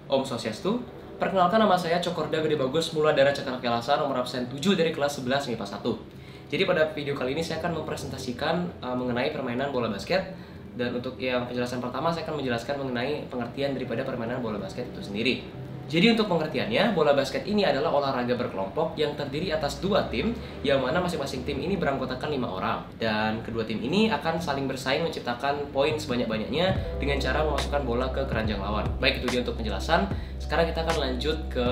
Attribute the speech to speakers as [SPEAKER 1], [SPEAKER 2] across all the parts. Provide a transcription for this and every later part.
[SPEAKER 1] Om Swastiastu. Perkenalkan, nama saya Cokorda Gede Bagus Muladara Cakrakelasa, nomor absen 7 dari kelas 11 MIPA 1. Jadi pada video kali ini saya akan mempresentasikan mengenai permainan bola basket. Dan untuk yang penjelasan pertama, saya akan menjelaskan mengenai pengertian daripada permainan bola basket itu sendiri. Jadi untuk pengertiannya, bola basket ini adalah olahraga berkelompok yang terdiri atas dua tim, yang mana masing-masing tim ini beranggotakan 5 orang. Dan kedua tim ini akan saling bersaing menciptakan poin sebanyak-banyaknya dengan cara memasukkan bola ke keranjang lawan. Baik, itu dia untuk penjelasan. Sekarang kita akan lanjut ke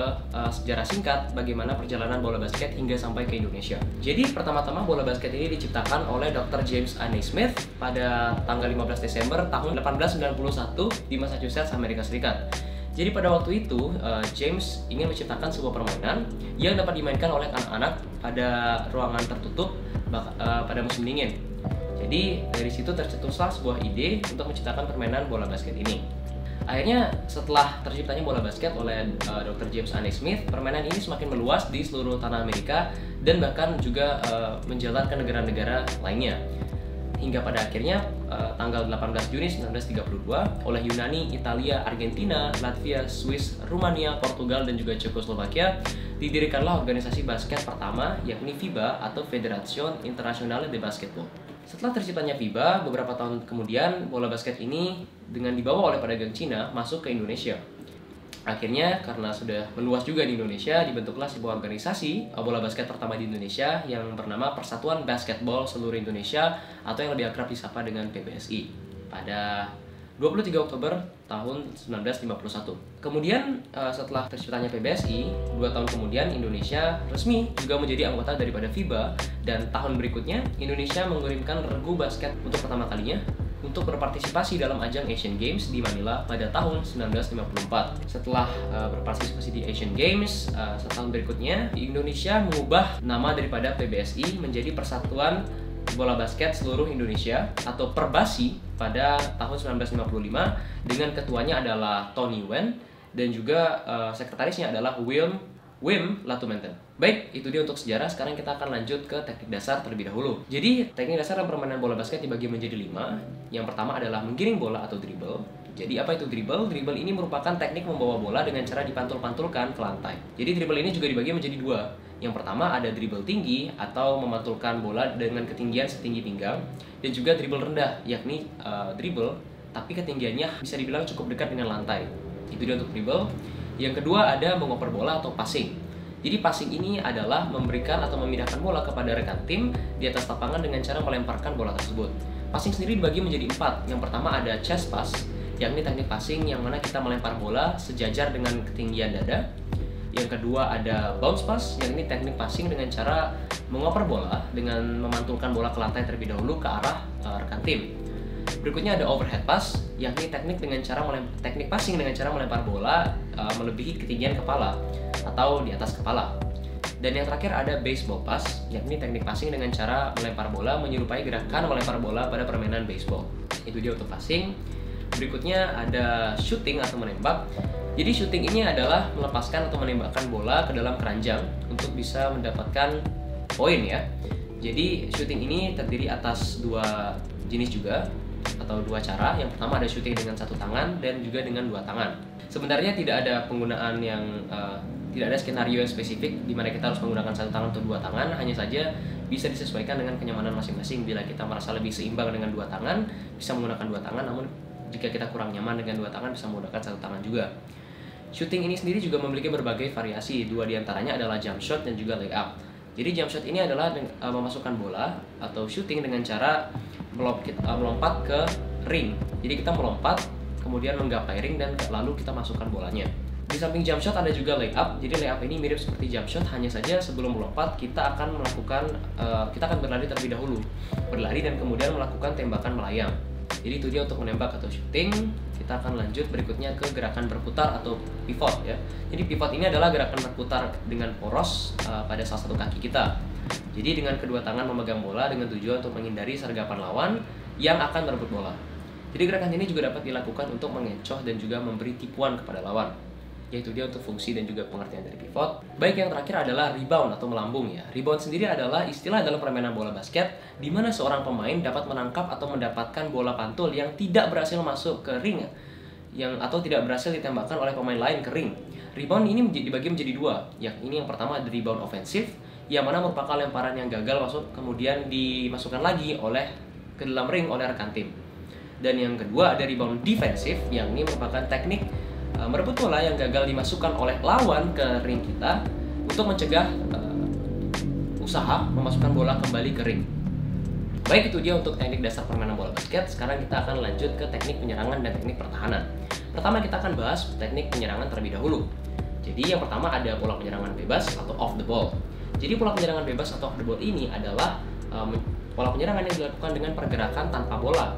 [SPEAKER 1] sejarah singkat bagaimana perjalanan bola basket hingga sampai ke Indonesia. Jadi pertama-tama bola basket ini diciptakan oleh Dr. James A. Naismith pada tanggal 15 Desember tahun 1891 di Massachusetts, Amerika Serikat. Jadi pada waktu itu, James ingin menciptakan sebuah permainan yang dapat dimainkan oleh anak-anak pada ruangan tertutup pada musim dingin. Jadi dari situ tercetuslah sebuah ide untuk menciptakan permainan bola basket ini. Akhirnya setelah terciptanya bola basket oleh Dr. James A. Naismith, permainan ini semakin meluas di seluruh tanah Amerika dan bahkan juga menjalar ke negara-negara lainnya. Hingga pada akhirnya tanggal 18 Juni 1932 oleh Yunani, Italia, Argentina, Latvia, Swiss, Rumania, Portugal, dan juga Cekoslovakia didirikanlah organisasi basket pertama, yakni FIBA atau Federazione Internazionale de Basketball. Setelah terciptanya FIBA, beberapa tahun kemudian bola basket ini dengan dibawa oleh pedagang Cina masuk ke Indonesia. Akhirnya karena sudah meluas juga di Indonesia, dibentuklah sebuah organisasi bola basket pertama di Indonesia yang bernama Persatuan Basketball Seluruh Indonesia atau yang lebih akrab disapa dengan PBSI pada 23 Oktober tahun 1951. Kemudian setelah terciptanya PBSI, 2 tahun kemudian Indonesia resmi juga menjadi anggota daripada FIBA, dan tahun berikutnya Indonesia mengirimkan regu basket untuk pertama kalinya untuk berpartisipasi dalam ajang Asian Games di Manila pada tahun 1954. Setelah berpartisipasi di Asian Games, setahun berikutnya Indonesia mengubah nama daripada PBSI menjadi Persatuan Bola Basket Seluruh Indonesia atau Perbasi pada tahun 1955 dengan ketuanya adalah Tony Wen dan juga sekretarisnya adalah Wim Latumenten. Baik, itu dia untuk sejarah. Sekarang kita akan lanjut ke teknik dasar terlebih dahulu. Jadi, teknik dasar dan permainan bola basket dibagi menjadi 5. Yang pertama adalah menggiring bola atau dribble. Jadi, apa itu dribble? Dribble ini merupakan teknik membawa bola dengan cara dipantul-pantulkan ke lantai. Jadi, dribble ini juga dibagi menjadi 2. Yang pertama ada dribble tinggi atau memantulkan bola dengan ketinggian setinggi pinggang, dan juga dribble rendah, yakni dribble tapi ketinggiannya bisa dibilang cukup dekat dengan lantai. Itu dia untuk dribble. Yang kedua ada mengoper bola atau passing. Jadi passing ini adalah memberikan atau memindahkan bola kepada rekan tim di atas lapangan dengan cara melemparkan bola tersebut. Passing sendiri dibagi menjadi 4. Yang pertama ada chest pass, yakni teknik passing yang mana kita melempar bola sejajar dengan ketinggian dada. Yang kedua ada bounce pass, yakni teknik passing dengan cara mengoper bola dengan memantulkan bola ke lantai terlebih dahulu ke arah rekan tim. Berikutnya ada overhead pass, yakni teknik passing dengan cara melempar bola melebihi ketinggian kepala atau di atas kepala. Dan yang terakhir ada baseball pass, yakni teknik passing dengan cara melempar bola menyerupai gerakan melempar bola pada permainan baseball. Itu dia untuk passing. Berikutnya ada shooting atau menembak. Jadi shooting ini adalah melepaskan atau menembakkan bola ke dalam keranjang untuk bisa mendapatkan poin ya. Jadi shooting ini terdiri atas 2 jenis juga atau 2 cara. Yang pertama ada shooting dengan 1 tangan dan juga dengan 2 tangan. Sebenarnya tidak ada penggunaan yang tidak ada skenario yang spesifik di mana kita harus menggunakan 1 tangan atau 2 tangan, hanya saja bisa disesuaikan dengan kenyamanan masing-masing. Bila kita merasa lebih seimbang dengan 2 tangan, bisa menggunakan 2 tangan, namun jika kita kurang nyaman dengan 2 tangan, bisa menggunakan 1 tangan juga. Shooting ini sendiri juga memiliki berbagai variasi. 2 diantaranya adalah jump shot dan juga layup. Jadi jump shot ini adalah memasukkan bola atau shooting dengan cara melompat ke ring. Jadi kita melompat, kemudian menggapai ring dan lalu kita masukkan bolanya. Di samping jump shot ada juga layup. Jadi layup ini mirip seperti jump shot, hanya saja sebelum melompat kita akan berlari terlebih dahulu. Berlari dan kemudian melakukan tembakan melayang. Jadi itu dia untuk menembak atau shooting. Kita akan lanjut berikutnya ke gerakan berputar atau pivot ya. Jadi pivot ini adalah gerakan berputar dengan poros pada salah satu kaki kita. Jadi dengan kedua tangan memegang bola dengan tujuan untuk menghindari sergapan lawan yang akan merebut bola. Jadi gerakan ini juga dapat dilakukan untuk mengecoh dan juga memberi tipuan kepada lawan. Yaitu dia untuk fungsi dan juga pengertian dari pivot. Baik, yang terakhir adalah rebound atau melambung ya. Rebound sendiri adalah istilah dalam permainan bola basket di mana seorang pemain dapat menangkap atau mendapatkan bola pantul yang tidak berhasil masuk ke ring atau tidak berhasil ditembakkan oleh pemain lain ke ring. Rebound ini dibagi menjadi dua, yakni yang pertama ada rebound ofensif, yang mana merupakan lemparan yang gagal masuk kemudian dimasukkan lagi ke dalam ring oleh rekan tim. Dan yang kedua ada rebound defensif, yang ini merupakan teknik merebut bola yang gagal dimasukkan oleh lawan ke ring kita untuk mencegah usaha memasukkan bola kembali ke ring. Baik, itu dia untuk teknik dasar permainan bola basket. Sekarang kita akan lanjut ke teknik penyerangan dan teknik pertahanan. Pertama kita akan bahas teknik penyerangan terlebih dahulu. Jadi yang pertama ada pola penyerangan bebas atau off the ball. Jadi pola penyerangan bebas atau off the ball ini adalah pola penyerangan yang dilakukan dengan pergerakan tanpa bola.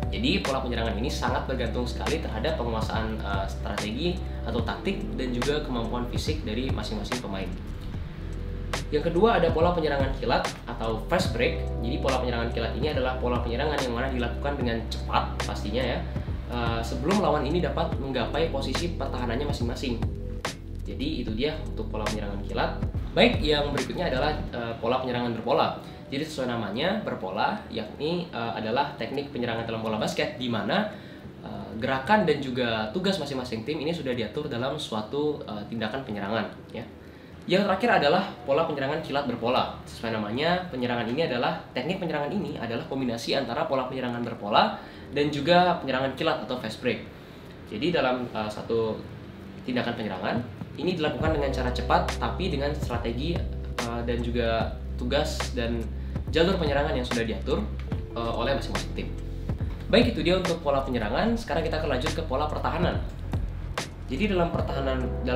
[SPEAKER 1] Jadi pola penyerangan ini sangat bergantung sekali terhadap penguasaan strategi atau taktik dan juga kemampuan fisik dari masing-masing pemain. Yang kedua ada pola penyerangan kilat atau fast break. Jadi pola penyerangan kilat ini adalah pola penyerangan yang mana dilakukan dengan cepat pastinya ya, sebelum lawan ini dapat menggapai posisi pertahanannya masing-masing. Jadi itu dia untuk pola penyerangan kilat. Baik, yang berikutnya adalah pola penyerangan berpola. Jadi sesuai namanya berpola, yakni adalah teknik penyerangan dalam bola basket di mana gerakan dan juga tugas masing-masing tim ini sudah diatur dalam suatu tindakan penyerangan ya. Yang terakhir adalah pola penyerangan kilat berpola. Sesuai namanya, teknik penyerangan ini adalah kombinasi antara pola penyerangan berpola dan juga penyerangan kilat atau fast break. Jadi dalam satu tindakan penyerangan ini dilakukan dengan cara cepat tapi dengan strategi dan juga tugas dan jalur penyerangan yang sudah diatur oleh masing-masing tim. Baik, itu dia untuk pola penyerangan. Sekarang kita akan lanjut ke pola pertahanan. Jadi dalam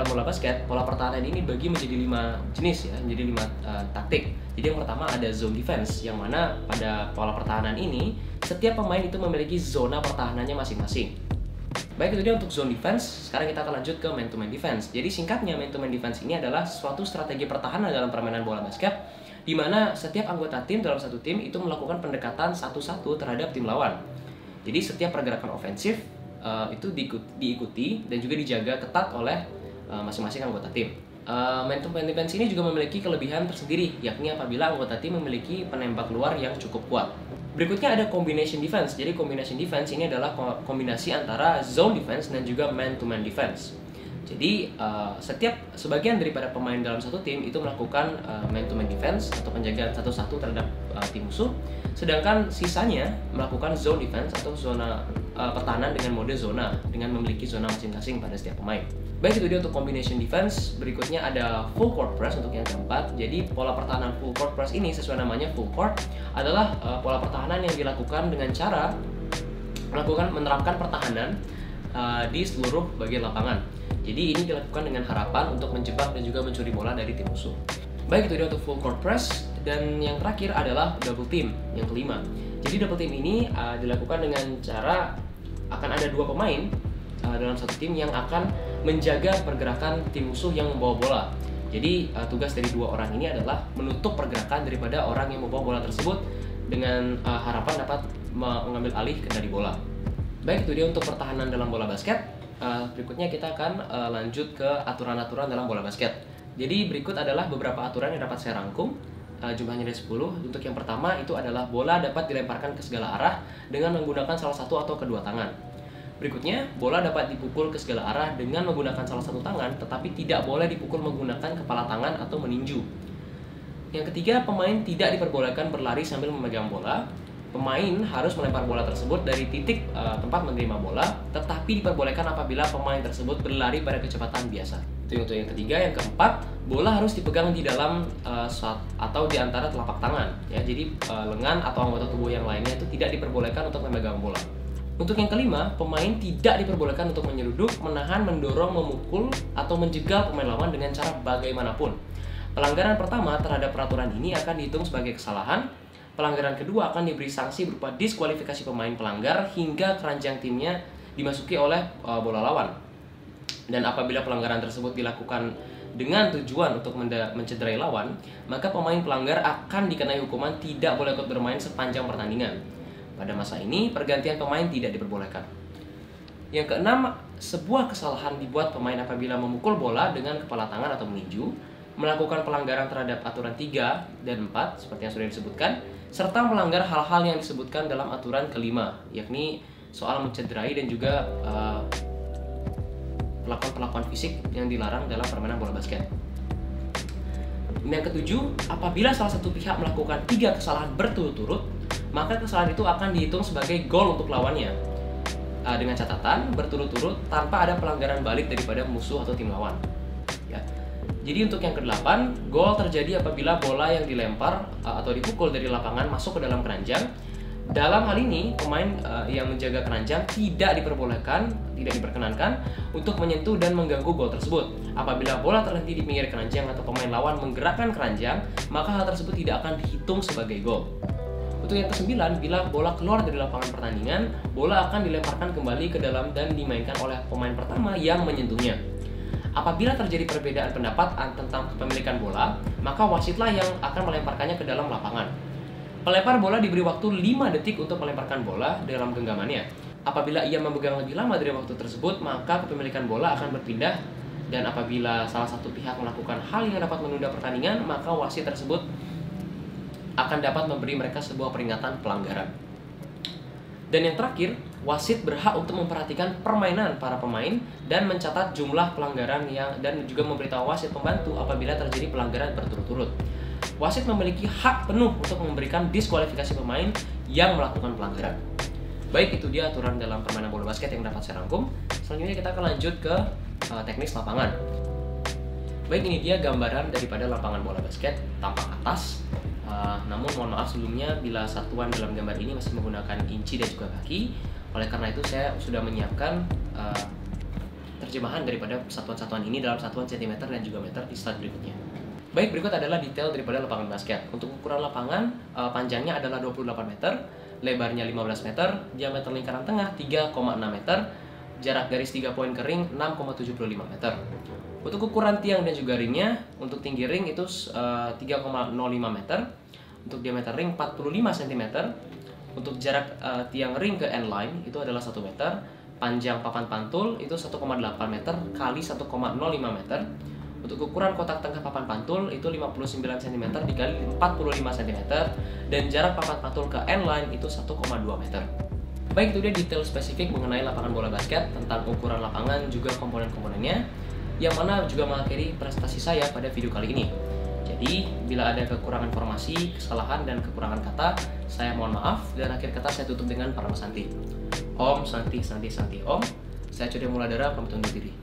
[SPEAKER 1] bola basket, pola pertahanan ini dibagi menjadi 5 jenis ya, menjadi 5 taktik. Jadi yang pertama ada zone defense, yang mana pada pola pertahanan ini setiap pemain itu memiliki zona pertahanannya masing-masing. Baik, itu dia untuk zone defense. Sekarang kita akan lanjut ke man to man defense. Jadi singkatnya, man to man defense ini adalah suatu strategi pertahanan dalam permainan bola basket di mana setiap anggota tim dalam satu tim itu melakukan pendekatan satu-satu terhadap tim lawan. Jadi setiap pergerakan ofensif itu diikuti dan juga dijaga ketat oleh masing-masing anggota tim. Man to man defense ini juga memiliki kelebihan tersendiri, yakni apabila anggota tim memiliki penembak luar yang cukup kuat. Berikutnya ada combination defense. Jadi combination defense ini adalah kombinasi antara zone defense dan juga man to man defense. Jadi sebagian daripada pemain dalam satu tim itu melakukan man to man defense atau penjagaan satu-satu terhadap tim musuh, sedangkan sisanya melakukan zone defense atau zona pertahanan dengan mode zona dengan memiliki zona masing-masing pada setiap pemain. Baik, itu dia untuk combination defense. Berikutnya ada full court press untuk yang keempat. Jadi pola pertahanan full court press ini sesuai namanya full court adalah pola pertahanan yang dilakukan dengan cara menerapkan pertahanan di seluruh bagian lapangan. Jadi ini dilakukan dengan harapan untuk menjebak dan juga mencuri bola dari tim musuh. Baik, itu dia untuk full court press. Dan yang terakhir adalah double team, yang kelima. Jadi double team ini dilakukan dengan cara akan ada 2 pemain dalam satu tim yang akan menjaga pergerakan tim musuh yang membawa bola. Jadi tugas dari 2 orang ini adalah menutup pergerakan daripada orang yang membawa bola tersebut dengan harapan dapat mengambil alih kendali bola. Baik, itu dia untuk pertahanan dalam bola basket. Berikutnya kita akan lanjut ke aturan-aturan dalam bola basket. Jadi berikut adalah beberapa aturan yang dapat saya rangkum. Jumlahnya ada 10. Untuk yang pertama itu adalah bola dapat dilemparkan ke segala arah dengan menggunakan salah satu atau kedua tangan. Berikutnya, bola dapat dipukul ke segala arah dengan menggunakan salah satu tangan, tetapi tidak boleh dipukul menggunakan kepala tangan atau meninju. Yang ketiga, pemain tidak diperbolehkan berlari sambil memegang bola. Pemain harus melempar bola tersebut dari titik tempat menerima bola, tetapi diperbolehkan apabila pemain tersebut berlari pada kecepatan biasa. Itu untuk yang ketiga. Yang keempat, bola harus dipegang di dalam atau di antara telapak tangan. Ya, jadi lengan atau anggota tubuh yang lainnya itu tidak diperbolehkan untuk memegang bola. Untuk yang kelima, pemain tidak diperbolehkan untuk menyeruduk, menahan, mendorong, memukul, atau menjegal pemain lawan dengan cara bagaimanapun. Pelanggaran pertama terhadap peraturan ini akan dihitung sebagai kesalahan. Pelanggaran kedua akan diberi sanksi berupa diskualifikasi pemain pelanggar hingga keranjang timnya dimasuki oleh bola lawan. Dan apabila pelanggaran tersebut dilakukan dengan tujuan untuk mencederai lawan, maka pemain pelanggar akan dikenai hukuman tidak boleh ikut bermain sepanjang pertandingan. Pada masa ini, pergantian pemain tidak diperbolehkan. Yang keenam, sebuah kesalahan dibuat pemain apabila memukul bola dengan kepala tangan atau meninju, melakukan pelanggaran terhadap aturan 3 dan 4 seperti yang sudah disebutkan, serta melanggar hal-hal yang disebutkan dalam aturan kelima, yakni soal mencederai dan juga perlakuan-perlakuan fisik yang dilarang dalam permainan bola basket. Yang ketujuh, apabila salah satu pihak melakukan 3 kesalahan berturut-turut, maka kesalahan itu akan dihitung sebagai gol untuk lawannya. Dengan catatan berturut-turut tanpa ada pelanggaran balik daripada musuh atau tim lawan. Ya. Jadi untuk yang ke-8, gol terjadi apabila bola yang dilempar atau dipukul dari lapangan masuk ke dalam keranjang. Dalam hal ini, pemain yang menjaga keranjang tidak diperkenankan untuk menyentuh dan mengganggu gol tersebut. Apabila bola terhenti di pinggir keranjang atau pemain lawan menggerakkan keranjang, maka hal tersebut tidak akan dihitung sebagai gol. Untuk yang ke-9, bila bola keluar dari lapangan pertandingan, bola akan dilemparkan kembali ke dalam dan dimainkan oleh pemain pertama yang menyentuhnya. Apabila terjadi perbedaan pendapat tentang kepemilikan bola, maka wasitlah yang akan melemparkannya ke dalam lapangan. Pelempar bola diberi waktu 5 detik untuk melemparkan bola dalam genggamannya. Apabila ia memegang lebih lama dari waktu tersebut, maka kepemilikan bola akan berpindah. Dan apabila salah satu pihak melakukan hal yang dapat menunda pertandingan, maka wasit tersebut akan dapat memberi mereka sebuah peringatan pelanggaran. Dan yang terakhir, wasit berhak untuk memperhatikan permainan para pemain dan mencatat jumlah pelanggaran dan juga memberitahu wasit pembantu apabila terjadi pelanggaran berturut-turut. Wasit memiliki hak penuh untuk memberikan diskualifikasi pemain yang melakukan pelanggaran. Baik, itu dia aturan dalam permainan bola basket yang dapat saya rangkum. Selanjutnya kita akan lanjut ke teknis lapangan. Baik, ini dia gambaran daripada lapangan bola basket tampak atas. Namun mohon maaf sebelumnya bila satuan dalam gambar ini masih menggunakan inci dan juga kaki. Oleh karena itu saya sudah menyiapkan terjemahan daripada satuan-satuan ini dalam satuan cm dan juga meter di slide berikutnya. Baik, berikut adalah detail daripada lapangan basket. Untuk ukuran lapangan, panjangnya adalah 28 meter, lebarnya 15 meter, diameter lingkaran tengah 3,6 meter, jarak garis 3 poin ke ring 6,75 meter. Untuk ukuran tiang dan juga ringnya, untuk tinggi ring itu 3,05 meter, untuk diameter ring 45 cm, untuk jarak tiang ring ke end line itu adalah 1 meter, panjang papan pantul itu 1,8 meter kali 1,05 meter. Untuk ukuran kotak tengah papan pantul itu 59 cm dikali 45 cm, dan jarak papan pantul ke end line itu 1,2 meter. Baik, itu dia detail spesifik mengenai lapangan bola basket, tentang ukuran lapangan juga komponen-komponennya, yang mana juga mengakhiri prestasi saya pada video kali ini. Jadi, bila ada kekurangan informasi, kesalahan, dan kekurangan kata, saya mohon maaf, dan akhir kata saya tutup dengan Parama Santi. Om Santi Santi Santi Om. Saya Cudya Muladara, pamit undur diri.